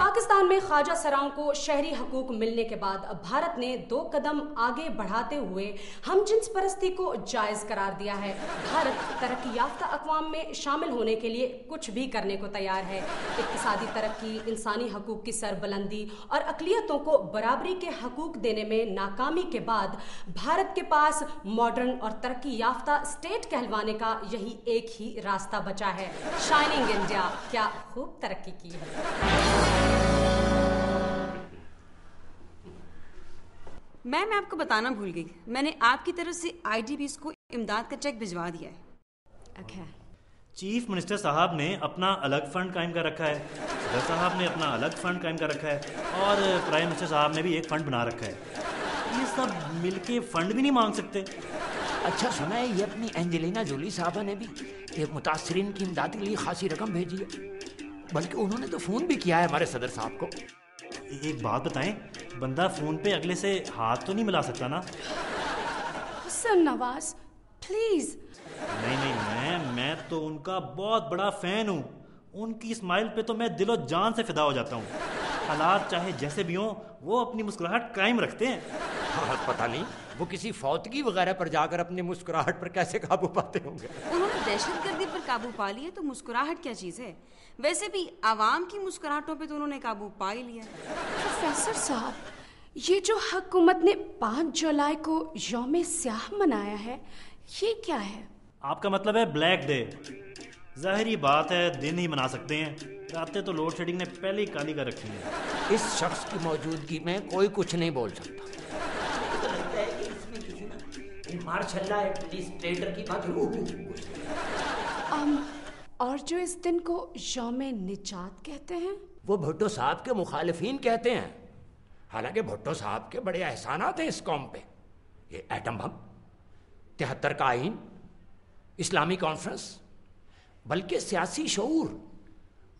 पाकिस्तान में ख्वाजा सराओं को शहरी हकूक मिलने के बाद भारत ने 2 कदम आगे बढ़ाते हुए हमजिन्स परस्ती को जायज़ करार दिया है। भारत तरक्की याफ्ता अक़वाम में शामिल होने के लिए कुछ भी करने को तैयार है। इक़्तिसादी तरक्की, इंसानी हकूक की सरबुलंदी और अक़लियतों को बराबरी के हकूक देने में नाकामी के बाद भारत के पास मॉडर्न और तरक्की याफ्ता स्टेट कहलवाने का यही एक ही रास्ता बचा है। शाइनिंग इंडिया क्या खूब तरक्की की है। मैं आपको बताना भूल गई, मैंने आपकी तरफ से IDPs को इमदाद का चेक भिजवा दिया है। अच्छा। चीफ मिनिस्टर साहब ने अपना अलग फंड कायम कर रखा है, सदर साहब ने अपना अलग फंड कायम कर रखा है और प्राइम मिनिस्टर साहब ने भी एक फंड बना रखा है। ये सब मिलके फंड भी नहीं मांग सकते। अच्छा सुना है, ये अपनी एंजेलिना जोली साहबा ने भी एक मुतासरीन की इमदाद के लिए खासी रकम भेजी है, बल्कि उन्होंने तो फोन भी किया है हमारे सदर साहब को। एक बात बताएं, बंदा फोन पे अगले से हाथ तो नहीं मिला सकता ना? हुसन नवाज प्लीज। नहीं, मैं तो उनका बहुत बड़ा फैन हूँ। उनकी स्माइल पे तो मैं दिलो जान से फिदा हो जाता हूँ। हालात चाहे जैसे भी हों, वो अपनी मुस्कुराहट कायम रखते हैं। हाँ, पता नहीं वो किसी फौतगी वगैरह पर जाकर अपनी मुस्कुराहट पर कैसे काबू पाते होंगे। उन्होंने दहशतगर्दी पर काबू पा लिया तो मुस्कुराहट क्या चीज है? वैसे भी आवाम की मुस्कुराहटों पे तो उन्होंने काबू पा ही लिया। प्रोफेसर साहब, ये जो हुकूमत ने 5 जुलाई को यौम स्याह मनाया है, ये क्या है? आपका मतलब है ब्लैक डे? जाहिरी बात है, दिन ही मना सकते हैं, रातें तो लोड शेडिंग ने पहले ही काली कर रखी है। इस शख्स की मौजूदगी में कोई कुछ नहीं बोल सकता। और जो इस दिन को यौम निजात कहते हैं, वो भुट्टो साहब के मुखालिफिन कहते हैं। हालांकि भुट्टो साहब के बड़े एहसानात हैं इस कौम पे। ये एटम बम, 73 का आईन, इस्लामी कॉन्फ्रेंस, बल्कि सियासी शऊर।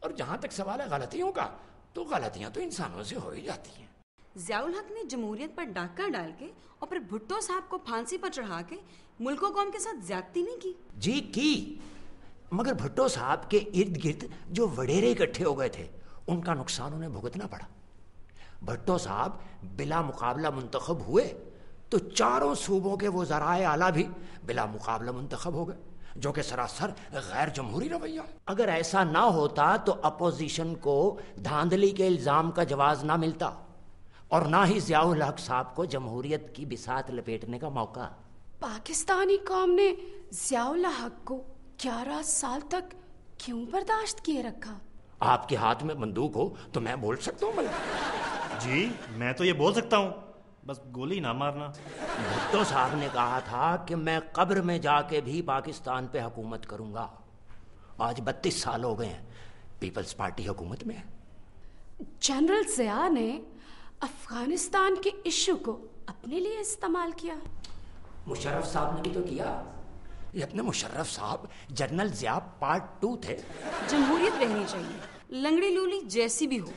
और जहां तक सवाल है गलतियों का, तो गलतियां तो इंसानों से हो ही जाती हैं। ज़ियाउल हक ने जमहूरियत पर डाका डाल के और फिर भुट्टो साहब को फांसी पर चढ़ा के मुल्को कौम के साथ ज्यादती नहीं की? जी की, मगर भुट्टो साहब के इर्द गिर्द जो वडेरे इकट्ठे हो गए थे, उनका नुकसान उन्हें भुगतना पड़ा। भुट्टो साहब बिला मुकाबला मुंतखब हुए तो चारों सूबों के वो ज़राए आला भी बिला मुकाबला मुंतखब हो गए, जो कि सरासर गैर जमहूरी रवैया। अगर ऐसा ना होता तो अपोजिशन को धांधली के इल्ज़ाम का जवाब ना मिलता और ना ही ज़ियाउल हक साहब को जमहूरियत की बिसात लपेटने का मौका। पाकिस्तानी कौम ने ज़ियाउल हक को 11 साल तक क्यों बर्दाश्त किए रखा? आपके हाथ में बंदूक हो तो मैं बोल सकता हूँ? जी, मैं तो ये बोल सकता हूँ, बस गोली ना मारना। भुट्टो साहब ने कहा था कि मैं कब्र में जाके भी पाकिस्तान पे हुकूमत करूंगा। आज 32 साल हो गए हैं पीपल्स पार्टी हुकूमत में। जनरल ज़िया ने अफगानिस्तान के इशू को अपने लिए इस्तेमाल किया। मुशर्रफ साहब ने भी तो किया। ये अपने मुशर्रफ साहब जनरल ज़िया पार्ट 2 थे। जमहूरियत रहनी चाहिए, लंगड़ी लूली जैसी भी हो।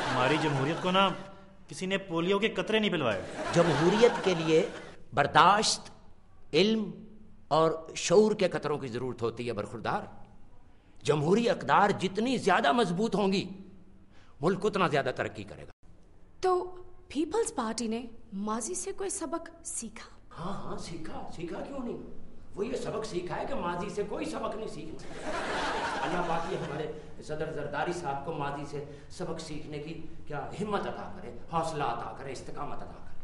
हमारी जमहूरियत को ना किसी ने पोलियो के कतरे नहीं पिलवाए। जमहूरियत के लिए बर्दाश्त, इल्म और शऊर के कतरों की जरूरत होती है बरखुरदार। जमहूरी अक़दार जितनी ज्यादा मजबूत होंगी, मुल्क उतना ज्यादा तरक्की करेगा। तो पीपल्स पार्टी ने माजी से कोई सबक सीखा? हाँ, सीखा क्यों नहीं। वो ये सबक सीखा है कि माजी से कोई सबक नहीं सीखना। अल्लाह पाक हमारे सदर जरदारी साहब को माजी से सबक सीखने की क्या हिम्मत अता करे, हौसला अता करे, इस्तिकामत अता करे।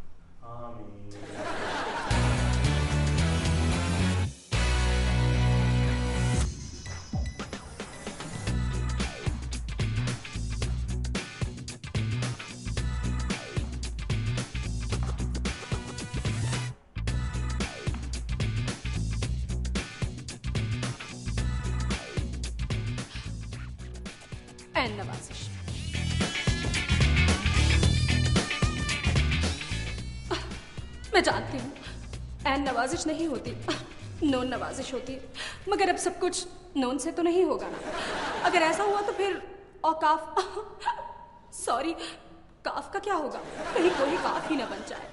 आमीन। ऐन नवाजिश। मैं जानती हूँ ऐन नवाजिश नहीं होती, नोन नवाजिश होती है, मगर अब सब कुछ नोन से तो नहीं होगा ना। अगर ऐसा हुआ तो फिर औकाफ सॉरी काफ का क्या होगा, कहीं कोई काफ ही ना बन जाए।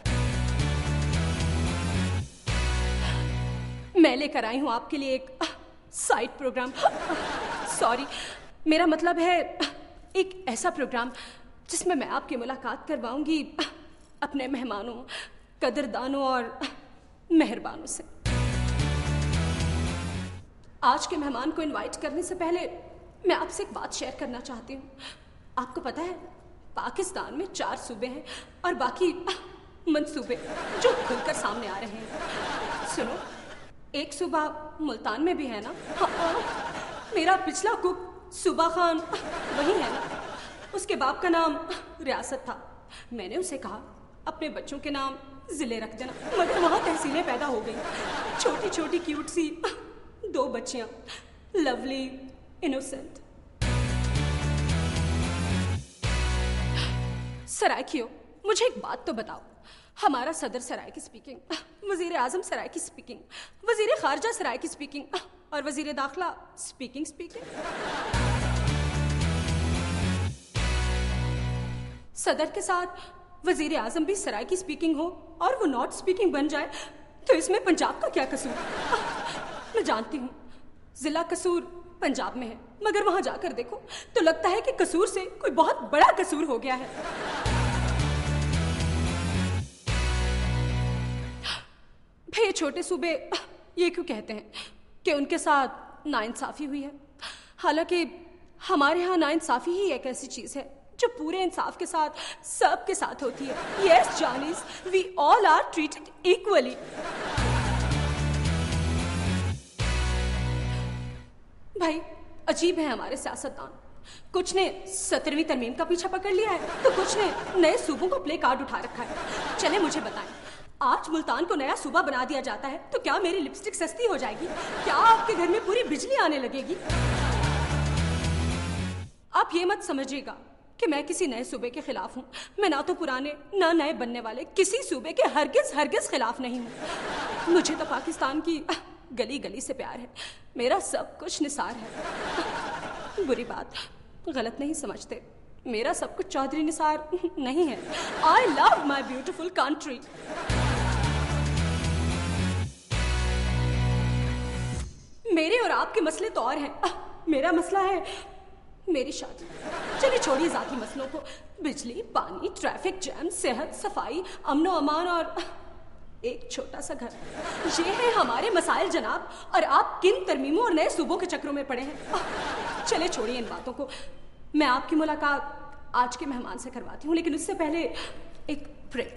मैं लेकर आई हूं आपके लिए एक साइड प्रोग्राम, सॉरी मेरा मतलब है एक ऐसा प्रोग्राम जिसमें मैं आपकी मुलाकात करवाऊंगी अपने मेहमानों, कदरदानों और मेहरबानों से। आज के मेहमान को इनवाइट करने से पहले मैं आपसे एक बात शेयर करना चाहती हूँ। आपको पता है पाकिस्तान में 4 सूबे हैं और बाकी मंसूबे जो खुलकर सामने आ रहे हैं। सुनो, एक सूबा मुल्तान में भी है ना? हाँ, मेरा पिछला कुक सूबा खान वही है ना? उसके बाप का नाम रियासत था। मैंने उसे कहा अपने बच्चों के नाम जिले रख देना, मगर वहां तहसीलें पैदा हो गई। छोटी छोटी क्यूट सी 2 बच्चियां, लवली इनोसेंट। सरायकियो, मुझे एक बात तो बताओ, हमारा सदर सराय की स्पीकिंग, वजीर आजम सराय की स्पीकिंग, वजीर खारजा सराय की स्पीकिंग और वजीर दाखिला स्पीकिंग। सदर के साथ वजीर आजम भी सराय की स्पीकिंग हो और वो नॉट स्पीकिंग बन जाए तो इसमें पंजाब का क्या कसूर? मैं जानती हूँ जिला कसूर पंजाब में है, मगर वहां जाकर देखो तो लगता है कि कसूर से कोई बहुत बड़ा कसूर हो गया है। भाई ये छोटे सूबे ये क्यों कहते हैं कि उनके साथ नाइंसाफी हुई है? हालांकि हमारे यहाँ नाइंसाफी ही एक ऐसी चीज है जो पूरे इंसाफ के साथ सबके साथ होती है। Yes Johnny's, we all are treated equally. भाई अजीब है हमारे सियासतदान, कुछ ने 17वीं तरमीम का पीछा पकड़ लिया है तो कुछ ने नए सूबों को प्ले कार्ड उठा रखा है। चले मुझे बताएं, आज मुल्तान को नया सूबा बना दिया जाता है तो क्या मेरी लिपस्टिक सस्ती हो जाएगी? क्या आपके घर में पूरी बिजली आने लगेगी? आप ये मत समझिएगा कि मैं किसी नए सूबे के खिलाफ हूँ। मैं ना तो पुराने ना नए बनने वाले किसी सूबे के हरगिज खिलाफ नहीं हूँ। मुझे तो पाकिस्तान की गली गली से प्यार है, मेरा सब कुछ निसार है। बुरी बात, गलत नहीं समझते, मेरा सब कुछ चौधरी निसार नहीं है। I love my beautiful country. मेरे और आपके मसले तो और हैं। मेरा मसला है मेरी शादी। चलिए छोड़िए जाती मसलों को, बिजली, पानी, ट्रैफिक जैम, सेहत, सफाई, अमनो अमान और एक छोटा सा घर, ये है हमारे मसाइल जनाब। और आप किन तरमीमों और नए सूबों के चक्रों में पड़े हैं। चले छोड़िए इन बातों को, मैं आपकी मुलाकात आज के मेहमान से करवाती हूँ, लेकिन उससे पहले एक ब्रेक।